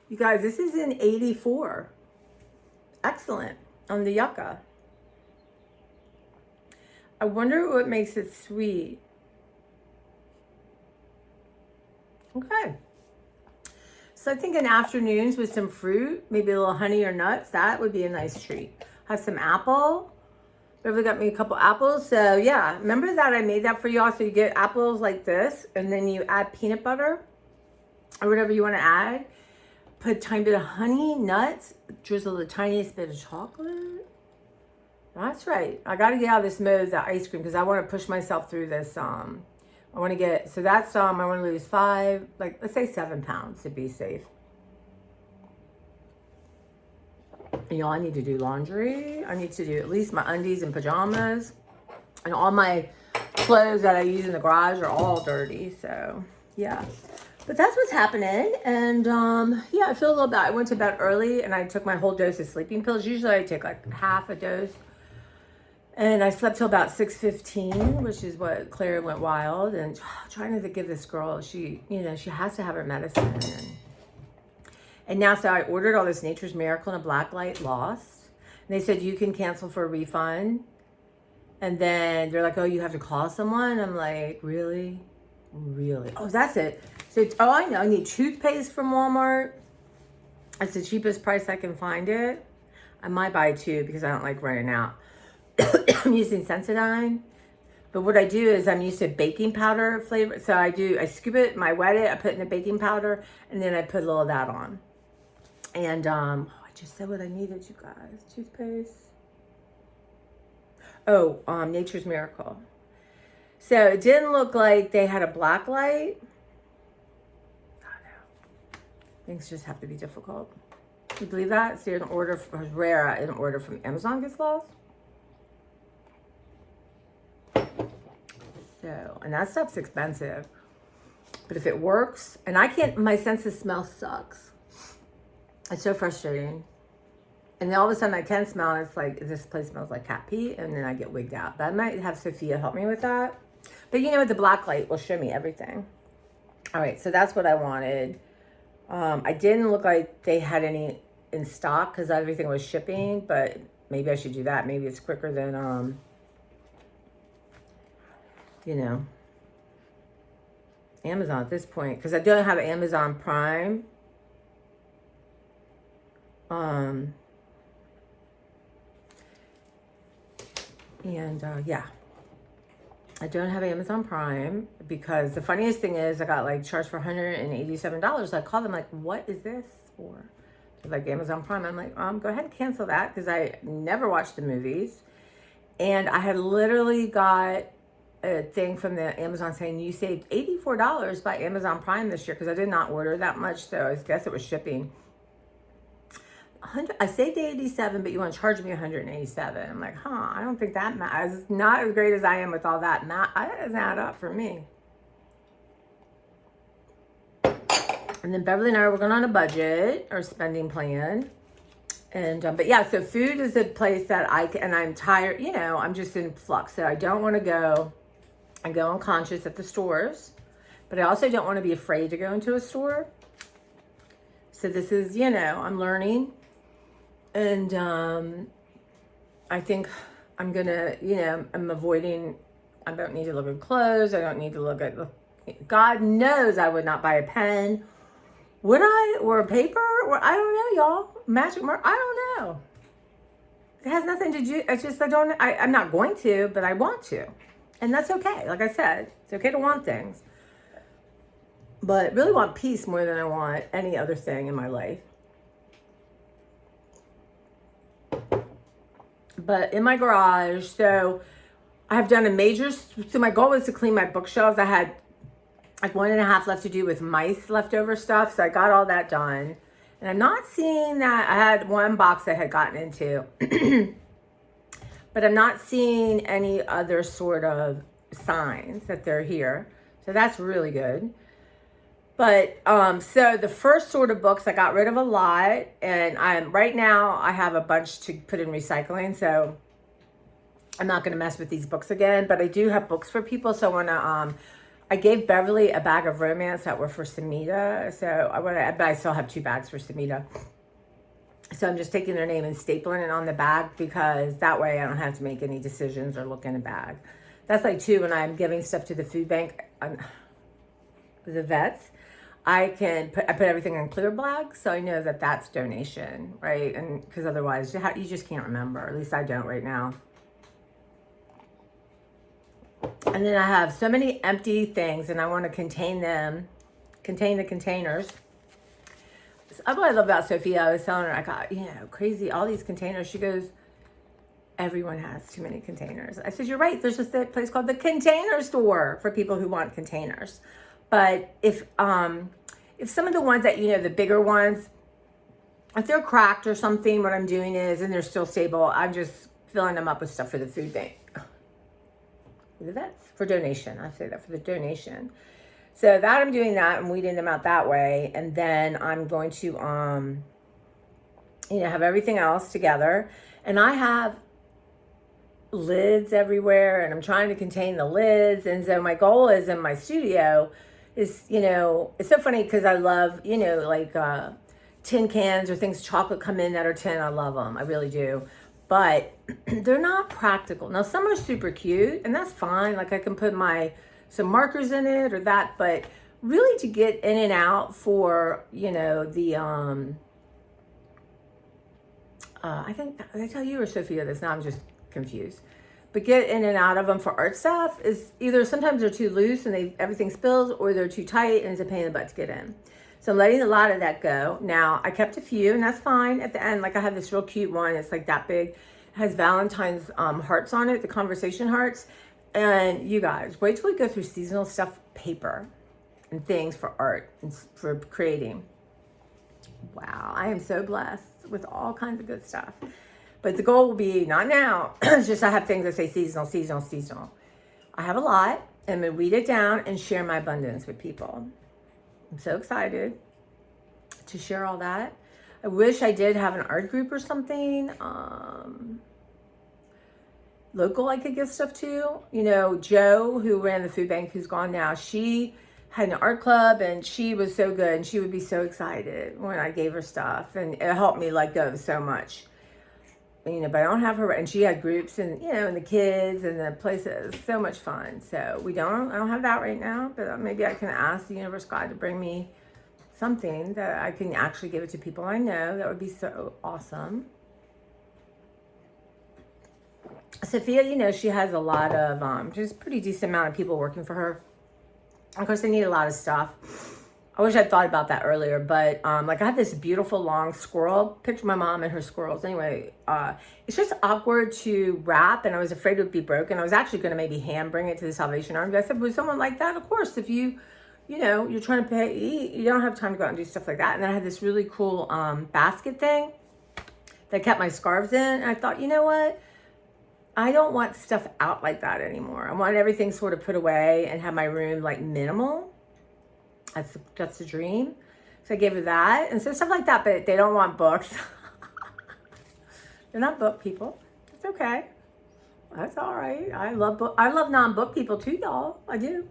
You guys, this is in 84. Excellent on the yucca. I wonder what makes it sweet. Okay. So I think in afternoons with some fruit, maybe a little honey or nuts, that would be a nice treat. Have some apple. Beverly got me a couple apples. So yeah, remember that I made that for y'all. So you get apples like this, and then you add peanut butter or whatever you want to add. Put a tiny bit of honey, nuts, drizzle the tiniest bit of chocolate. That's right. I got to get out of this mode, the ice cream, because I want to push myself through this. I want to get, so that's, I want to lose 5, like, let's say 7 pounds to be safe. And y'all, I need to do laundry. I need to do at least my undies and pajamas. And all my clothes that I use in the garage are all dirty. So, yeah. But that's what's happening. And, yeah, I feel a little bad. I went to bed early and I took my whole dose of sleeping pills. Usually I take like half a dose. And I slept till about 6:15, which is what Claire went wild. And trying to give this girl, she has to have her medicine. And now, so I ordered all this Nature's Miracle and a black light lost. And they said, you can cancel for a refund. And then they're like, oh, you have to call someone. I'm like, really? Really? Oh, that's it. So, oh, I know. I need toothpaste from Walmart. That's the cheapest price I can find it. I might buy 2 because I don't like running out. I'm using Sensodyne. But what I do is I'm used to baking powder flavor. So I scoop it, I wet it, I put it in the baking powder, and then I put a little of that on. And I just said what I needed, you guys. Toothpaste. Oh, Nature's Miracle. So it didn't look like they had a black light. I don't know. Things just have to be difficult. You believe that? So an order for rare, an order from Amazon gets lost. So, and that stuff's expensive. But if it works, and I can't, my sense of smell sucks. It's so frustrating. And then all of a sudden I can smell, and it's like, this place smells like cat pee, and then I get wigged out. But I might have Sophia help me with that. But you know what, the black light will show me everything. All right, so that's what I wanted. I didn't look like they had any in stock because everything was shipping, but maybe I should do that. Maybe it's quicker than, Amazon at this point, because I don't have Amazon Prime. Yeah, I don't have Amazon Prime because the funniest thing is I got like charged for $187. I called them like, what is this for? They're like, Amazon Prime. I'm like, go ahead and cancel that because I never watched the movies. And I had literally got a thing from the Amazon saying you saved $84 by Amazon Prime this year because I did not order that much, so I guess it was shipping. I saved $87, but you want to charge me $187. I'm like, I don't think that matters. Not as great as I am with all that. That doesn't add up for me. And then Beverly and I were going on a budget or spending plan. And, but yeah, so food is a place that I'm tired, I'm just in flux. So I don't want to go. I go unconscious at the stores, but I also don't want to be afraid to go into a store. So this is, I'm learning. And I think I'm going to, I'm avoiding, I don't need to look at clothes. I don't need to look at, God knows I would not buy a pen. Would I? Or a paper? Or I don't know, y'all. Magic mark? I don't know. It has nothing to do, it's just I'm not going to, but I want to. And that's okay. Like I said, it's okay to want things. But I really want peace more than I want any other thing in my life. But in my garage, so I have done so my goal was to clean my bookshelves. I had like 1.5 left to do with mice leftover stuff. So I got all that done. And I'm not seeing that. I had one box I had gotten into. But I'm not seeing any other sort of signs that they're here. So that's really good. But so the first sort of books, I got rid of a lot. And right now I have a bunch to put in recycling. So I'm not going to mess with these books again. But I do have books for people. So I want to I gave Beverly a bag of romance that were for Samita. So but I still have 2 bags for Samita. So I'm just taking their name and stapling it on the bag because that way I don't have to make any decisions or look in the bag. That's like too, when I'm giving stuff to the food bank, the vets, I put everything in clear bags, so I know that that's donation, right? And because otherwise you just can't remember. At least I don't right now. And then I have so many empty things, and I want to contain the containers. What I love about Sophia, I was telling her, I got, crazy, all these containers. She goes, everyone has too many containers. I said, you're right. There's just a place called the Container Store for people who want containers. But if some of the ones that, the bigger ones, if they're cracked or something, what I'm doing is, and they're still stable, I'm just filling them up with stuff for the food bank. For the vets, for donation. I say that for the donation. So that I'm doing that and weeding them out that way. And then I'm going to, have everything else together. And I have lids everywhere and I'm trying to contain the lids. And so my goal is in my studio is, it's so funny because I love, tin cans or things, chocolate come in that are tin. I love them. I really do. But they're not practical. Now, some are super cute and that's fine. Like I can put some markers in it or that, but really to get in and out for, I think, did I tell you or Sophia this? Now I'm just confused. But get in and out of them for art stuff is either sometimes they're too loose and everything spills, or they're too tight and it's a pain in the butt to get in. So I'm letting a lot of that go. Now I kept a few and that's fine. At the end, like I have this real cute one. It's like that big. It has Valentine's hearts on it, the conversation hearts. And you guys, wait till we go through seasonal stuff, paper and things for art and for creating. Wow, I am so blessed with all kinds of good stuff. But the goal will be, not now, it's just I have things that say seasonal, seasonal, seasonal. I have a lot. I'm going to weed it down and share my abundance with people. I'm so excited to share all that. I wish I did have an art group or something. Local I could give stuff to. Jo, who ran the food bank, who's gone now, she had an art club and she was so good and she would be so excited when I gave her stuff, and it helped me let go so much. But I don't have her, and she had groups and, and the kids and the places, so much fun. So I don't have that right now, but maybe I can ask the universe God to bring me something that I can actually give it to people I know. That would be so awesome. Sophia, she has a lot of, just pretty decent amount of people working for her. Of course, they need a lot of stuff. I wish I'd thought about that earlier, but I have this beautiful long squirrel. Picture my mom and her squirrels. Anyway, it's just awkward to wrap, and I was afraid it would be broken. I was actually going to maybe hand bring it to the Salvation Army. I said, would someone like that? Of course, if you're trying to eat, you don't have time to go out and do stuff like that. And then I had this really cool basket thing that kept my scarves in. And I thought, you know what? I don't want stuff out like that anymore. I want everything sort of put away and have my room like minimal. That's the dream. So I gave her that. And so stuff like that, but they don't want books. They're not book people. It's okay. That's all right. I love non-book people too, y'all. I do.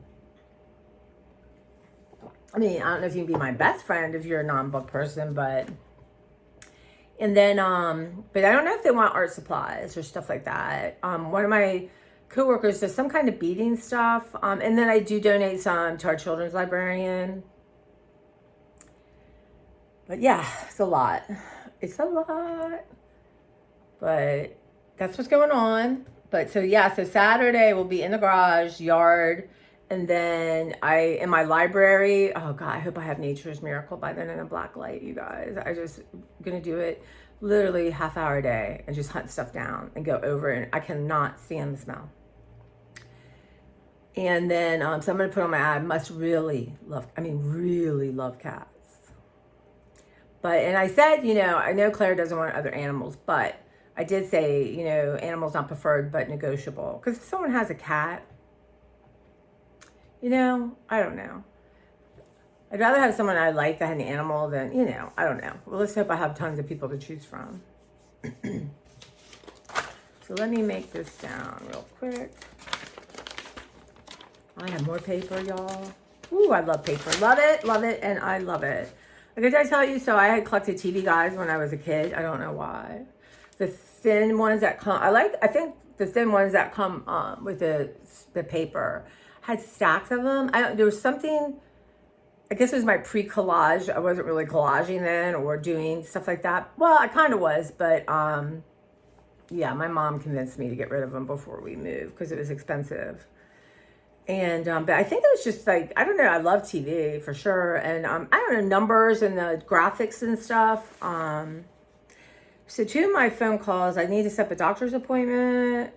I mean, I don't know if you can be my best friend if you're a non-book person, but... And then, but I don't know if they want art supplies or stuff like that. One of my coworkers does some kind of beading stuff. And then I do donate some to our children's librarian. But yeah, it's a lot. It's a lot. But that's what's going on. But so Saturday we'll be in the garage, yard. And then in my library, oh God, I hope I have Nature's Miracle by then in a black light, you guys. I just gonna do it literally half hour a day and just hunt stuff down and go over, and I cannot stand the smell. And then, so I'm gonna put on I really love cats. And I said, I know Claire doesn't want other animals, but I did say, animals not preferred, but negotiable. Because if someone has a cat, I don't know. I'd rather have someone I like that had an animal than, I don't know. Well, let's hope I have tons of people to choose from. So let me make this down real quick. I have more paper, y'all. Ooh, I love paper. Love it, and I love it. Like, did I tell you? So I had collected TV guides when I was a kid. I don't know why. The thin ones that come, I think the thin ones that come with the paper. I had stacks of them. There was something, I guess it was my pre-collage. I wasn't really collaging then or doing stuff like that. Well, I kind of was, but yeah, my mom convinced me to get rid of them before we moved because it was expensive. And but I think it was just like, I don't know, I love TV for sure. And I don't know, numbers and the graphics and stuff. So 2 of my phone calls, I need to set up a doctor's appointment,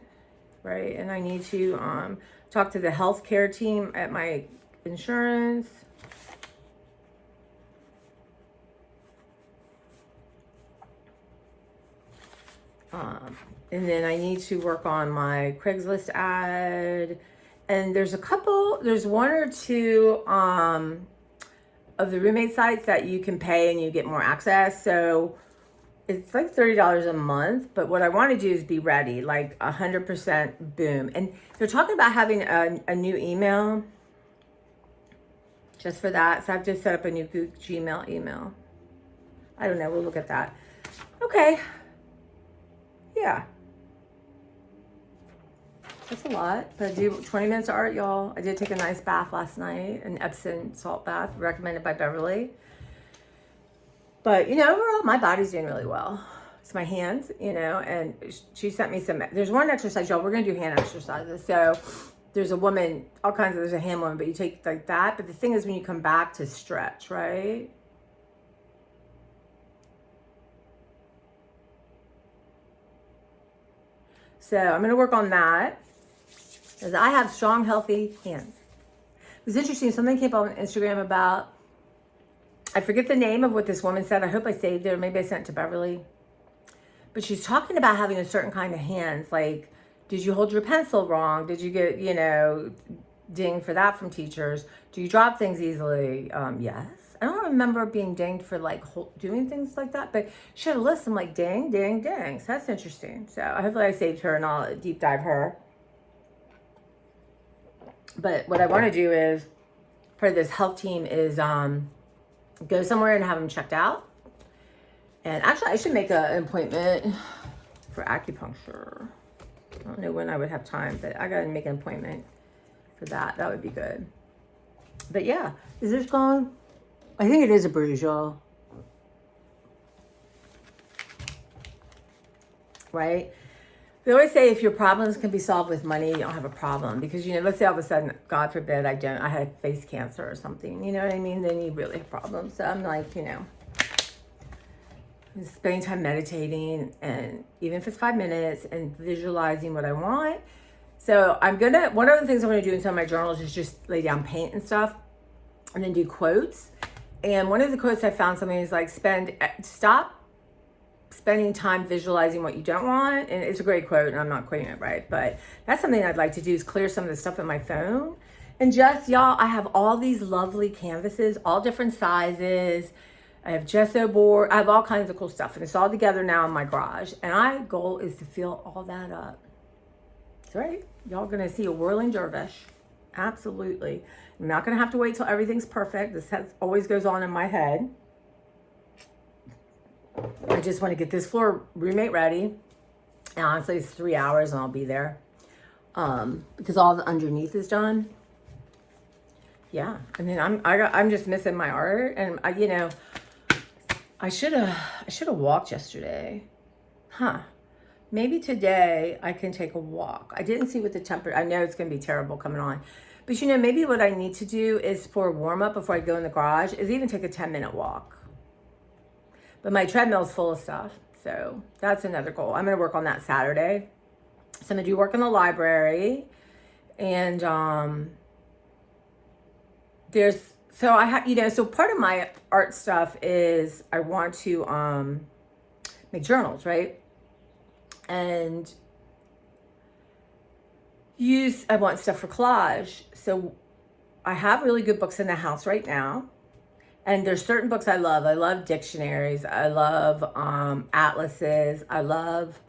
right? And I need to talk to the healthcare team at my insurance. And then I need to work on my Craigslist ad. And there's one or two of the roommate sites that you can pay and you get more access. So it's like $30 a month. But what I want to do is be ready, like 100% boom. And they're talking about having a new email just for that. So I have to set up a new Gmail email. I don't know. We'll look at that. Okay. Yeah. That's a lot, but I do 20 minutes of art, y'all. I did take a nice bath last night, an Epsom salt bath recommended by Beverly. But, overall, my body's doing really well. It's my hands, and she sent me there's one exercise, y'all. We're going to do hand exercises. So there's a woman, there's a hand woman, but you take like that. But the thing is when you come back to stretch, right? So I'm going to work on that. Because I have strong, healthy hands. It was interesting. Something came up on Instagram about, I forget the name of what this woman said. I hope I saved it, or maybe I sent it to Beverly. But she's talking about having a certain kind of hands. Like, did you hold your pencil wrong? Did you get, dinged for that from teachers? Do you drop things easily? Yes. I don't remember being dinged for like doing things like that, but she had a list. I'm like, ding, ding, ding. So that's interesting. So hopefully I saved her and I'll deep dive her. But what I want to do is, for this health team, is go somewhere and have them checked out. And actually, I should make an appointment for acupuncture. I don't know when I would have time, but I got to make an appointment for that. That would be good. But yeah, is this gone? I think it is a bruise, y'all. Right? They always say if your problems can be solved with money, you don't have a problem. Because, let's say all of a sudden, God forbid, I had face cancer or something. You know what I mean? Then you really have problems. So I'm like, spending time meditating, and even if it's 5 minutes, and visualizing what I want. So one of the things I'm going to do in some of my journals is just lay down paint and stuff, and then do quotes. And one of the quotes I found, something is like, stop spending time visualizing what you don't want. And it's a great quote, and I'm not quoting it right, but that's something I'd like to do, is clear some of the stuff in my phone. And just, y'all, I have all these lovely canvases, all different sizes. I have gesso board. I have all kinds of cool stuff, and it's all together now in my garage. And my goal is to fill all that up. That's right. Y'all gonna see a whirling dervish. Absolutely. I'm not gonna have to wait till everything's perfect. This always goes on in my head. I just want to get this floor roommate ready. And honestly, it's 3 hours and I'll be there. Because all the underneath is done. Yeah. And then I'm just missing my art. And I should have walked yesterday. Maybe today I can take a walk. I didn't see what the temperature, I know it's gonna be terrible coming on. But maybe what I need to do is, for a warm up before I go in the garage, is even take a 10-minute walk. But my treadmill's full of stuff. So that's another goal. I'm going to work on that Saturday. So I'm going to do work in the library. And so part of my art stuff is I want to make journals, right? And I want stuff for collage. So I have really good books in the house right now. And there's certain books I love. I love dictionaries. I love atlases. I love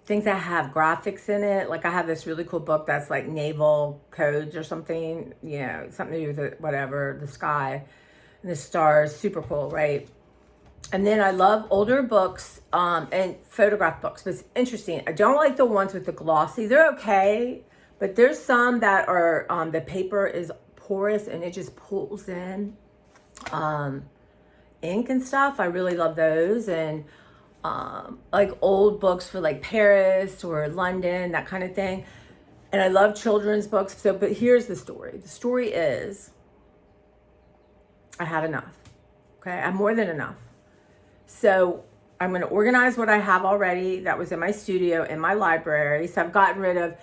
things that have graphics in it. Like I have this really cool book that's like naval codes or something, you know, something to do with whatever, the sky and the stars, super cool, right? And then I love older books and photograph books, but it's interesting. I don't like the ones with the glossy. They're okay, but there's some that are, the paper is porous and it just pulls in ink and stuff. I really love those. And like old books for like Paris or London, that kind of thing. And I love children's books. So, but here's the story. The story is I have enough. Okay. I have more than enough. So I'm going to organize what I have already that was in my studio, in my library. So I've gotten rid of,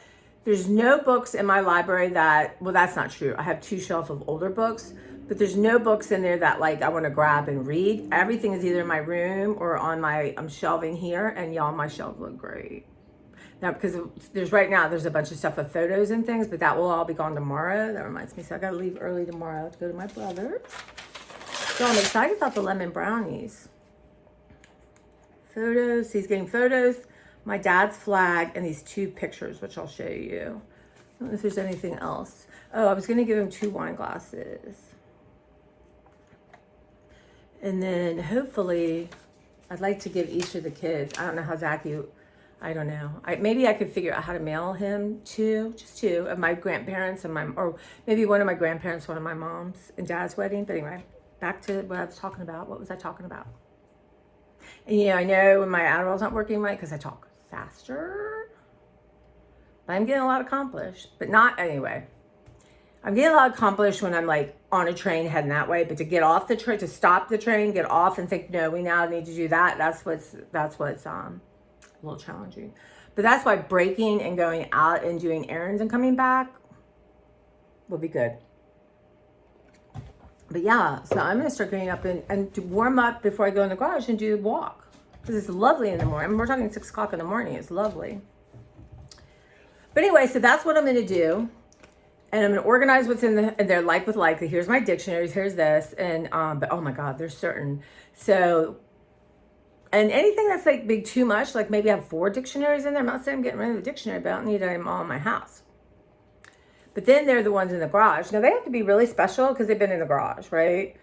there's no books in my library that, well, that's not true. I have 2 shelves of older books, but there's no books in there that like I want to grab and read. Everything is either in my room or on my shelving here, and y'all, my shelves look great. Now, because there's a bunch of stuff of photos and things, but that will all be gone tomorrow. That reminds me, so I got to leave early tomorrow to go to my brother's. So I'm excited about the lemon brownies. Photos, he's getting photos, my dad's flag, and these 2 pictures, which I'll show you. I don't know if there's anything else. Oh, I was going to give him 2 wine glasses. And then hopefully, I'd like to give each of the kids, I don't know how Zachy, I don't know. Maybe I could figure out how to mail him 2, just 2 of my grandparents and or maybe one of my grandparents, one of my mom's and dad's wedding. But anyway, back to what I was talking about. What was I talking about? And, you know, I know when my Adderall's not working right because I talk faster. But I'm getting a lot accomplished. But not, anyway. I'm getting a lot accomplished when I'm like on a train heading that way. But to get off the train, to stop the train, get off and think, no, we now need to do that. That's what's a little challenging. But that's why breaking and going out and doing errands and coming back will be good. But yeah, so I'm going to start getting up and to warm up before I go in the garage and do a walk. Because it's lovely in the morning. I mean, we're talking 6 o'clock in the morning. It's lovely. But anyway, so that's what I'm going to do. And I'm going to organize what's in there, like with like. Here's my dictionaries. Here's this. And, but oh my God, there's certain. So, and anything that's like big too much, like maybe I have 4 dictionaries in there. I'm not saying I'm getting rid of the dictionary, but I don't need them all in my house. But then they're the ones in the garage. Now, they have to be really special because they've been in the garage, right?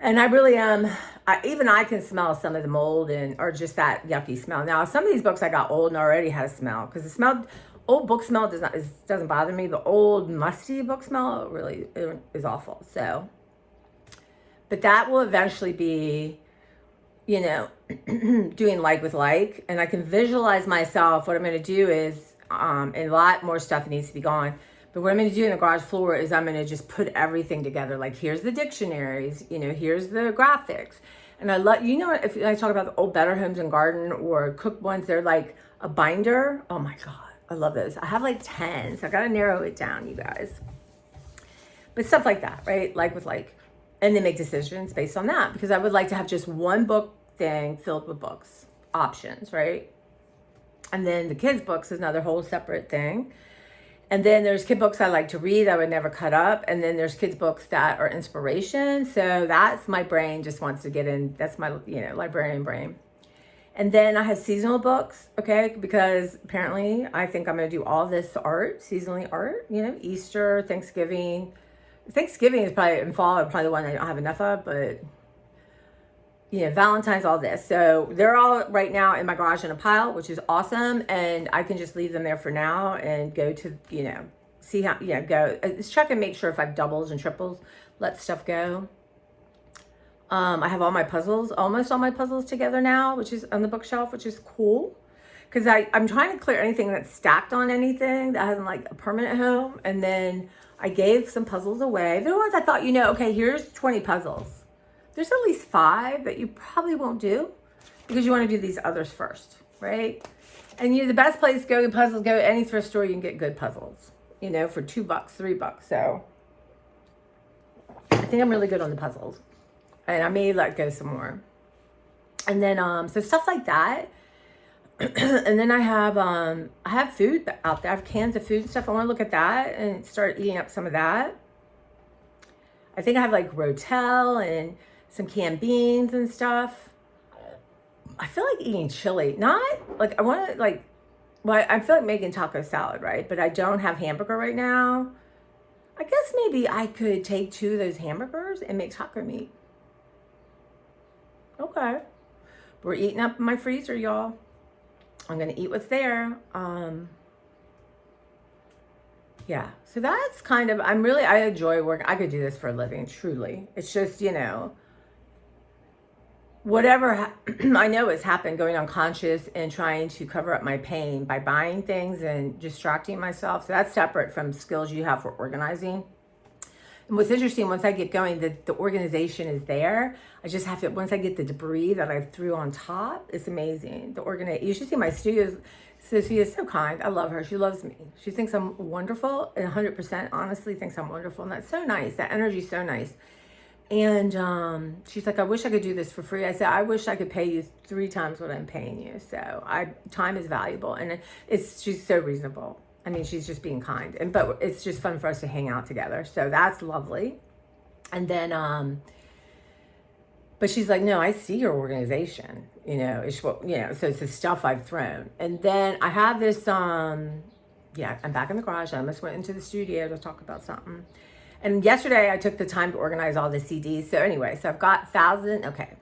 And I really am, even I can smell some of the mold or just that yucky smell. Now, some of these books I got old and already had a smell because the smell, old book smell doesn't bother me. The old musty book smell really is awful. So, but that will eventually be, you know, doing like with like. And I can visualize myself. What I'm going to do is, and a lot more stuff needs to be gone. But what I'm going to do in the garage floor is I'm going to just put everything together. Like, here's the dictionaries, you know, here's the graphics. And I love, you know, if I talk about the old Better Homes and Garden or Cook ones, they're like a binder. Oh my God, I love those. I have like 10, so I got to narrow it down, you guys. But stuff like that, right? Like with like, and then make decisions based on that. Because I would like to have just one book thing filled with books, options, right? And then the kids' books is another whole separate thing. And then there's kid books I like to read, I would never cut up. And then there's kids books that are inspiration. So that's my brain just wants to get in. That's my, you know, librarian brain. And then I have seasonal books, okay? Because apparently I think I'm going to do all this art, seasonally art, you know, Easter, Thanksgiving. Thanksgiving is probably in fall, probably the one I don't have enough of, but you know, Valentine's, all this. So they're all right now in my garage in a pile, which is awesome. And I can just leave them there for now and go to, you know, see how, you know, go. Just check and make sure if I have doubles and triples, let stuff go. I have all my puzzles, almost all my puzzles together now, which is on the bookshelf, which is cool. Because I'm trying to clear anything that's stacked on anything that hasn't like a permanent home. And then I gave some puzzles away. The ones I thought, you know, okay, here's 20 puzzles. There's at least 5 that you probably won't do because you want to do these others first, right? And you know, the best place to go get puzzles, go to any thrift store, you can get good puzzles, you know, for $2, $3. So I think I'm really good on the puzzles. And I may let go some more. And then, so stuff like that. And then I have food out there. I have cans of food and stuff. I want to look at that and start eating up some of that. I think I have like Rotel and some canned beans and stuff. I feel like eating chili. Not like I want to like well, I feel like making taco salad, right? But I don't have hamburger right now. I guess maybe I could take 2 of those hamburgers and make taco meat. Okay. We're eating up my freezer, y'all. I'm going to eat what's there. Yeah. So that's kind of, I enjoy work. I could do this for a living, truly. It's just, whatever I know has happened, going unconscious and trying to cover up my pain by buying things and distracting myself. So that's separate from skills you have for organizing. And what's interesting, once I get going, the organization is there. I just have to, once I get the debris that I threw on top, it's amazing. You should see my studios. Sophia is so kind. I love her. She loves me. She thinks I'm wonderful, and 100% honestly thinks I'm wonderful. And that's so nice. That energy is so nice. And she's like, I wish I could do this for free. I said, I wish I could pay you 3 times what I'm paying you. So time is valuable. And she's so reasonable. I mean, she's just being kind. But it's just fun for us to hang out together. So that's lovely. And then, but she's like, no, I see your organization, it's what, so it's the stuff I've thrown. And then I have this, I'm back in the garage. I almost went into the studio to talk about something. And yesterday I took the time to organize all the CDs. So anyway, so I've got 1,000. Okay.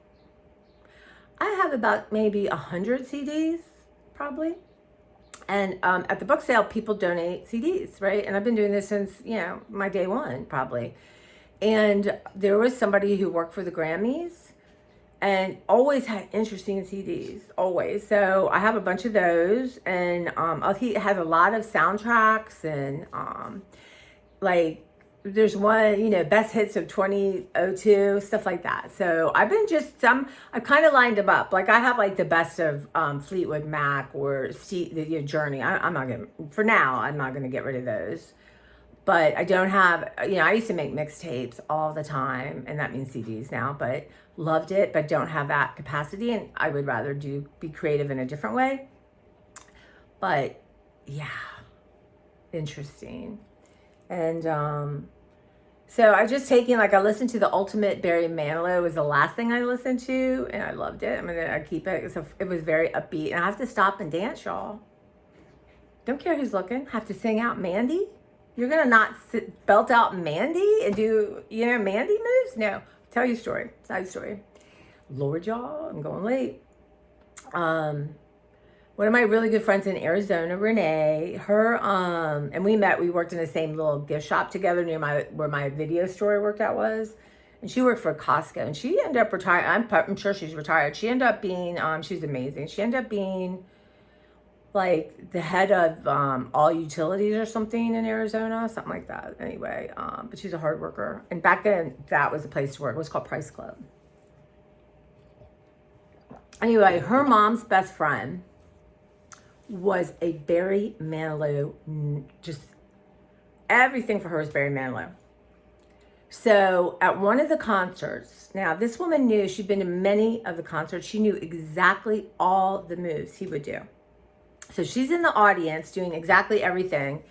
I have about maybe 100 CDs, probably. And at the book sale, people donate CDs, right? And I've been doing this since, my day one, probably. And there was somebody who worked for the Grammys and always had interesting CDs, always. So I have a bunch of those. And he has a lot of soundtracks and there's one, best hits of 2002, stuff like that. So I've been I've kind of lined them up. Like I have the best of Fleetwood Mac or Journey. I'm not going to, for now, I'm not going to get rid of those. But I don't have, I used to make mixtapes all the time, and that means CDs now, but loved it, but don't have that capacity. And I would rather be creative in a different way. But yeah, interesting. And so I just I listened to The Ultimate Barry Manilow was the last thing I listened to, and I loved it. I keep it. So it was very upbeat, and I have to stop and dance, y'all. Don't care who's looking. Have to sing out Mandy. You're gonna not belt out Mandy and do Mandy moves? No. Tell you a story. Side story. Lord, y'all, I'm going late. One of my really good friends in Arizona, Renee, and we worked in the same little gift shop together near where my video store worked out was. And she worked for Costco, and she ended up retiring. I'm sure she's retired. She ended up being, she's amazing. She ended up being the head of all utilities or something in Arizona, something like that. Anyway, but she's a hard worker. And back then, that was a place to work. It was called Price Club. Anyway, her mom's best friend was a Barry Manilow, just everything for her is Barry Manilow. So at one of the concerts, now this woman knew, she'd been to many of the concerts, she knew exactly all the moves he would do. So she's in the audience doing exactly everything,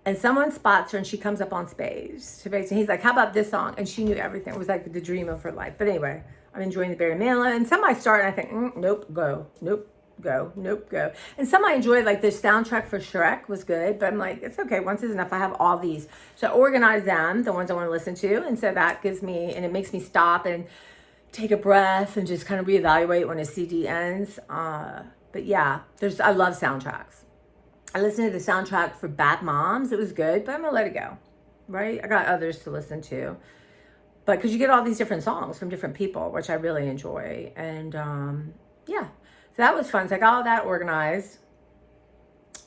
and someone spots her and she comes up on stage. And he's like, how about this song? And she knew everything. It was like the dream of her life. But anyway, I'm enjoying the Barry Manilow, and some I start and I think, nope, go, nope. Go, nope, go. And some I enjoyed, the soundtrack for Shrek was good, but I'm like, it's okay, once is enough. I have all these. So I organize them, the ones I want to listen to, and so that gives me, and it makes me stop and take a breath and just kind of reevaluate when a CD ends. But yeah, I love soundtracks. I listened to the soundtrack for Bad Moms. It was good, but I'm gonna let it go, right? I got others to listen to. But because you get all these different songs from different people, which I really enjoy. And yeah. So that was fun. So I got all that organized.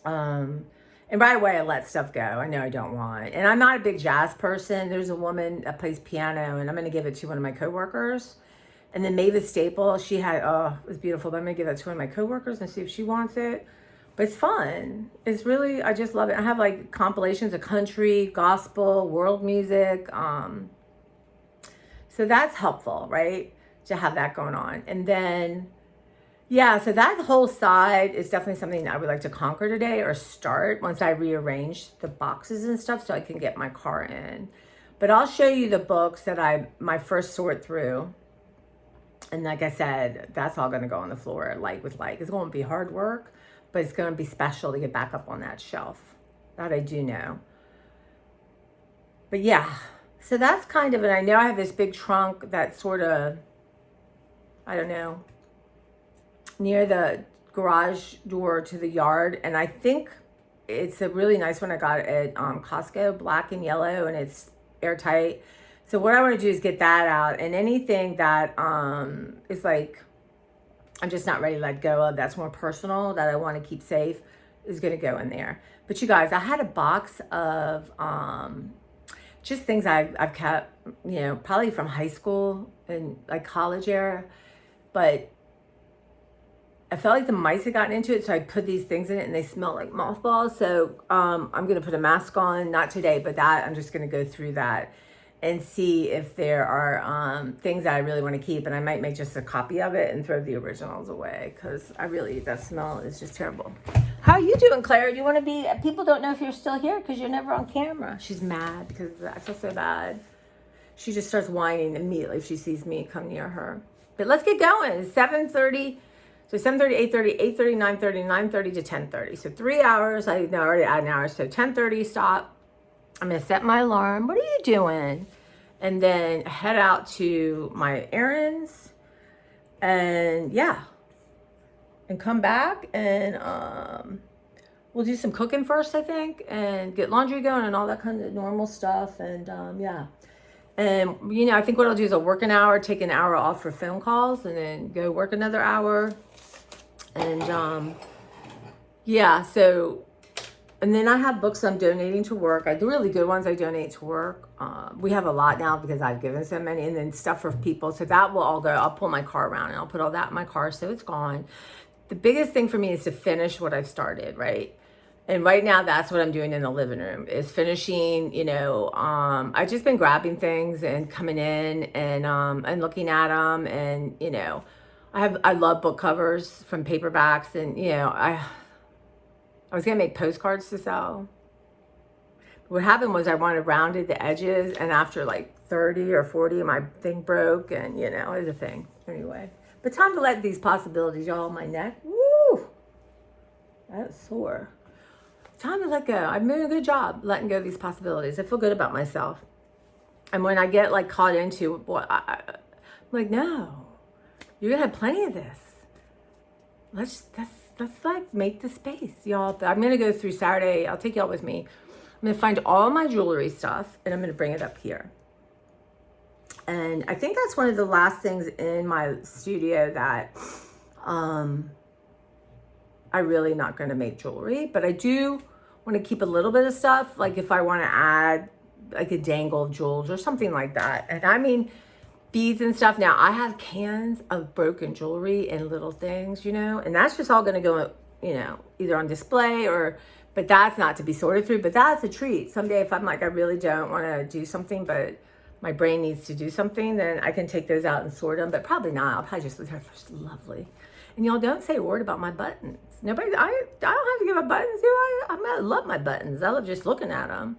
And right away, I let stuff go. I know I don't want. And I'm not a big jazz person. There's a woman that plays piano, and I'm going to give it to one of my coworkers. And then Mavis Staple, she had, it was beautiful. But I'm going to give that to one of my coworkers and see if she wants it. But it's fun. It's really, I just love it. I have compilations of country, gospel, world music. So that's helpful, right? To have that going on. And then, yeah, so that whole side is definitely something that I would like to conquer today, or start once I rearrange the boxes and stuff so I can get my car in. But I'll show you the books that my first sort through. And like I said, that's all going to go on the floor, with It's going to be hard work, but it's going to be special to get back up on that shelf. That I do know. But yeah, so that's kind of it. I know I have this big trunk that's sort of, I don't know, near the garage door to the yard. And I think it's a really nice one I got at Costco, black and yellow, and it's airtight. So what I want to do is get that out, and anything that is like, I'm just not ready to let go of, that's more personal, that I want to keep safe, is going to go in there. But you guys, I had a box of just things I've kept, you know, probably from high school and like college era, but I felt like the mice had gotten into it, so I put these things in it and they smell like mothballs. So I'm going to put a mask on, not today, but that I'm just going to go through that and see if there are things that I really want to keep. And I might make just a copy of it and throw the originals away, because I really, that smell is just terrible. How are you doing, Claire? You want to be, people don't know if you're still here because you're never on camera. She's mad because I feel so bad. She just starts whining immediately if she sees me come near her. But let's get going. It's 7:30. So 7:30, 8:30, 8:30, 9:30, 9:30 to 10:30. So 3 hours. I know I already added an hour. So 10:30 stop. I'm going to set my alarm. What are you doing? And then head out to my errands. And yeah. And come back and we'll do some cooking first, I think. And get laundry going and all that kind of normal stuff. And yeah. And, you know, I think what I'll do is I'll work an hour, take an hour off for phone calls, and then go work another hour. And yeah, so, and then I have books I'm donating to work. The really good ones I donate to work. We have a lot now because I've given so many, and then stuff for people. So that will all go. I'll pull my car around and I'll put all that in my car so it's gone. The biggest thing for me is to finish what I've started, right? And right now, that's what I'm doing in the living room, is finishing, you know, I've just been grabbing things and coming in and looking at them. And, you know, I love book covers from paperbacks. And, you know, I was going to make postcards to sell. What happened was I wanted rounded the edges. And after like 30 or 40, my thing broke. And, you know, it was a thing. Anyway, but time to let these possibilities, y'all, my neck. Woo! That's sore. Time to let go. I'm doing a good job letting go of these possibilities. I feel good about myself. And when I get like caught into what I'm like, no, you're gonna have plenty of this. Let's like make the space, y'all. I'm gonna go through Saturday. I'll take y'all with me. I'm gonna find all my jewelry stuff and I'm gonna bring it up here. And I think that's one of the last things in my studio that I really not gonna make jewelry, but I do want to keep a little bit of stuff, like if I want to add like a dangle of jewels or something like that. And I mean beads and stuff. Now I have cans of broken jewelry and little things, you know, and that's just all going to go, you know, either on display or, but that's not to be sorted through. But that's a treat. Someday if I'm like, I really don't want to do something, but my brain needs to do something, then I can take those out and sort them. But probably not. I'll probably just leave her lovely. And y'all don't say a word about my buttons. Nobody, I don't have to give up buttons, do I? I love my buttons. I love just looking at them.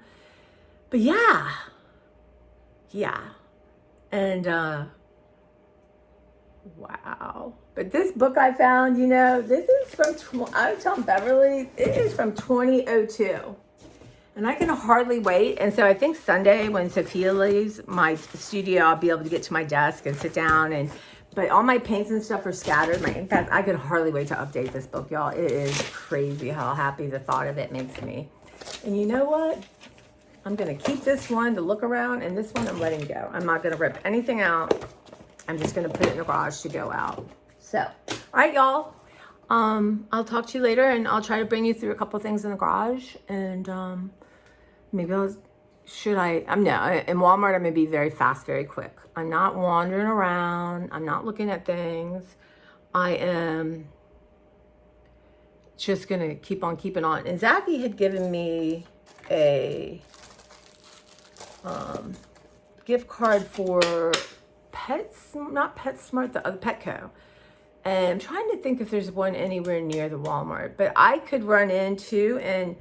But yeah. And, wow. But this book I found, you know, this is from, I was telling Beverly, it is from 2002. And I can hardly wait. And so I think Sunday when Sophia leaves my studio, I'll be able to get to my desk and sit down and, but all my paints and stuff are scattered. My ink pads, I could hardly wait to update this book, y'all. It is crazy how happy the thought of it makes me. And you know what? I'm going to keep this one to look around, and this one I'm letting go. I'm not going to rip anything out. I'm just going to put it in the garage to go out. So, all right, y'all. I'll talk to you later, and I'll try to bring you through a couple things in the garage. And maybe I'll... no, in Walmart, I'm going to be very fast, very quick. I'm not wandering around. I'm not looking at things. I am just going to keep on keeping on. And Zachy had given me a gift card for not PetSmart, the other Petco. And I'm trying to think if there's one anywhere near the Walmart. But I could run into and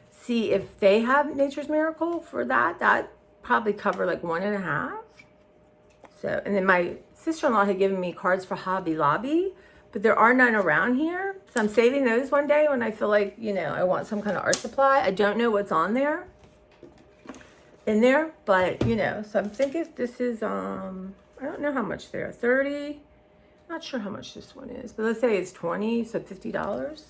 see if they have Nature's Miracle for that. That probably cover like 1.5. So, and then my sister-in-law had given me cards for Hobby Lobby, but there are none around here. So I'm saving those one day when I feel like, you know, I want some kind of art supply. I don't know what's on there, in there, but, you know, so I'm thinking this is, I don't know how much they're, 30, not sure how much this one is, but let's say it's 20, so $50.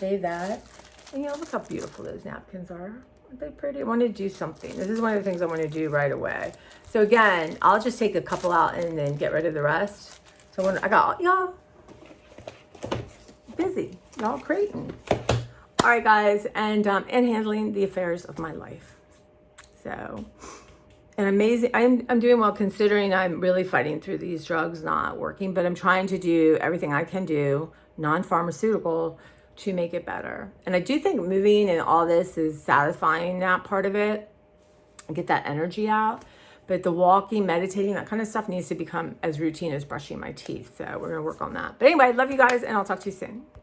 Save that. And, you know, look how beautiful those napkins are. Aren't they pretty? I want to do something. This is one of the things I want to do right away. So again, I'll just take a couple out and then get rid of the rest. So when I got, y'all busy, y'all creating. All right, guys, and handling the affairs of my life. So, and amazing. I'm doing well considering I'm really fighting through these drugs not working, but I'm trying to do everything I can do, non-pharmaceutical, to make it better. And I do think moving and all this is satisfying that part of it and get that energy out. But the walking, meditating, that kind of stuff needs to become as routine as brushing my teeth. So we're going to work on that. But anyway, love you guys, and I'll talk to you soon.